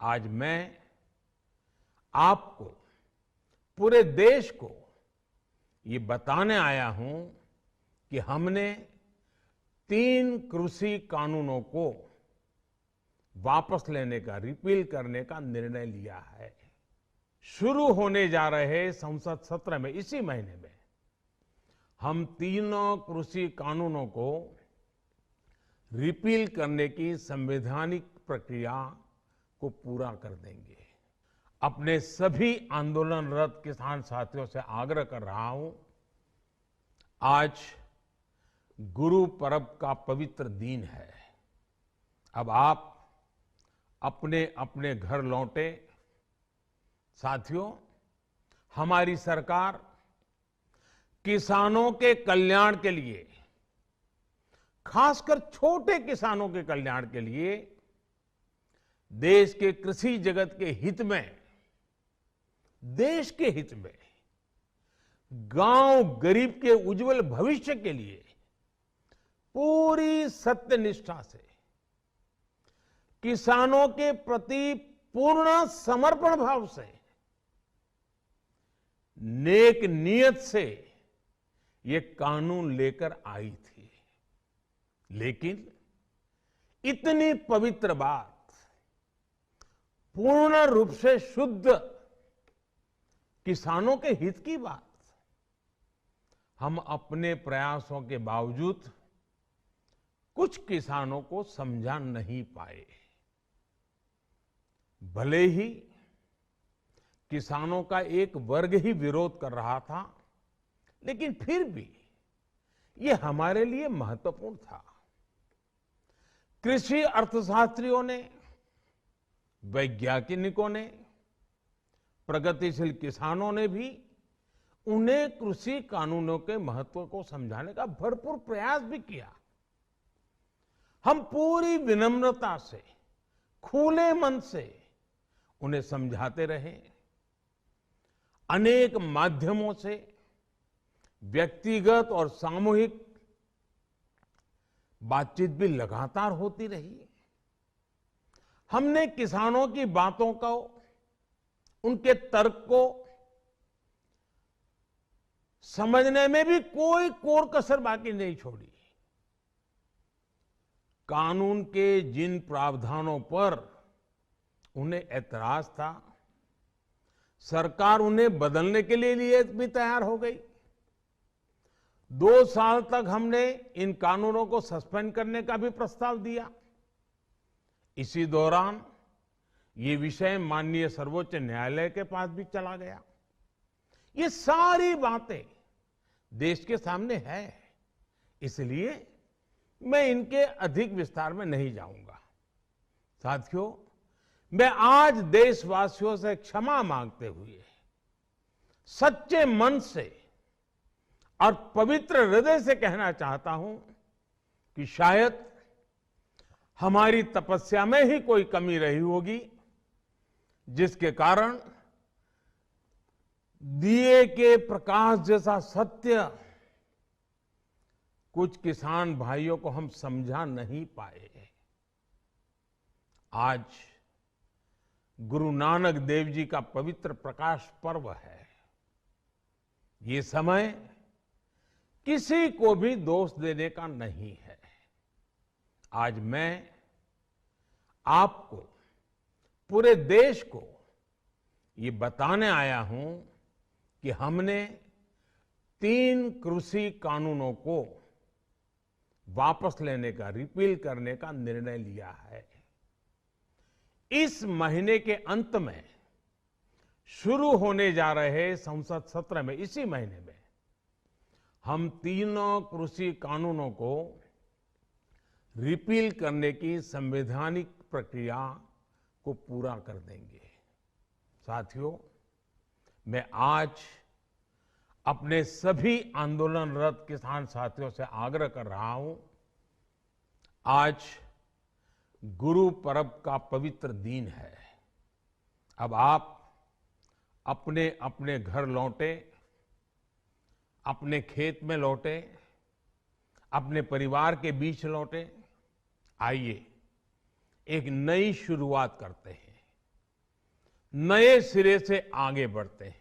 आज मैं आपको, पूरे देश को ये बताने आया हूं कि हमने 3 कृषि कानूनों को वापस लेने का, रिपील करने का निर्णय लिया है। शुरू होने जा रहे संसद सत्र में, इसी महीने में, हम तीनों कृषि कानूनों को रिपील करने की संवैधानिक प्रक्रिया को पूरा कर देंगे। अपने सभी आंदोलनरत किसान साथियों से आग्रह कर रहा हूं, आज गुरु पर्व का पवित्र दिन है। अब आप अपने अपने घर लौटे। साथियों, हमारी सरकार किसानों के कल्याण के लिए, खासकर छोटे किसानों के कल्याण के लिए, देश के कृषि जगत के हित में, देश के हित में, गांव गरीब के उज्जवल भविष्य के लिए पूरी सत्यनिष्ठा से, किसानों के प्रति पूर्ण समर्पण भाव से, नेक नियत से ये कानून लेकर आई थी। लेकिन इतनी पवित्र बात, पूर्ण रूप से शुद्ध किसानों के हित की बात, हम अपने प्रयासों के बावजूद कुछ किसानों को समझा नहीं पाए। भले ही किसानों का एक वर्ग ही विरोध कर रहा था, लेकिन फिर भी ये हमारे लिए महत्वपूर्ण था। कृषि अर्थशास्त्रियों ने, वैज्ञानिकों ने, प्रगतिशील किसानों ने भी उन्हें कृषि कानूनों के महत्व को समझाने का भरपूर प्रयास भी किया। हम पूरी विनम्रता से, खुले मन से उन्हें समझाते रहे। अनेक माध्यमों से व्यक्तिगत और सामूहिक बातचीत भी लगातार होती रही। हमने किसानों की बातों को, उनके तर्क को समझने में भी कोई कोर कसर बाकी नहीं छोड़ी। कानून के जिन प्रावधानों पर उन्हें ऐतराज था, सरकार उन्हें बदलने के लिए भी तैयार हो गई। 2 साल तक हमने इन कानूनों को सस्पेंड करने का भी प्रस्ताव दिया। इसी दौरान ये विषय माननीय सर्वोच्च न्यायालय के पास भी चला गया। ये सारी बातें देश के सामने है, इसलिए मैं इनके अधिक विस्तार में नहीं जाऊंगा। साथियों, मैं आज देशवासियों से क्षमा मांगते हुए सच्चे मन से और पवित्र हृदय से कहना चाहता हूं कि शायद हमारी तपस्या में ही कोई कमी रही होगी, जिसके कारण दिए के प्रकाश जैसा सत्य कुछ किसान भाइयों को हम समझा नहीं पाए। आज गुरु नानक देव जी का पवित्र प्रकाश पर्व है। ये समय किसी को भी दोष देने का नहीं है। आज मैं आपको, पूरे देश को ये बताने आया हूं कि हमने 3 कृषि कानूनों को वापस लेने का, रिपील करने का निर्णय लिया है। इस महीने के अंत में शुरू होने जा रहे संसद सत्र में, इसी महीने में, हम तीनों कृषि कानूनों को रिपील करने की संवैधानिक प्रक्रिया को पूरा कर देंगे। साथियों, मैं आज अपने सभी आंदोलनरत किसान साथियों से आग्रह कर रहा हूं, आज गुरु पर्व का पवित्र दिन है। अब आप अपने अपने घर लौटे, अपने खेत में लौटे, अपने परिवार के बीच लौटे। आइए एक नई शुरुआत करते हैं। नए सिरे से आगे बढ़ते हैं।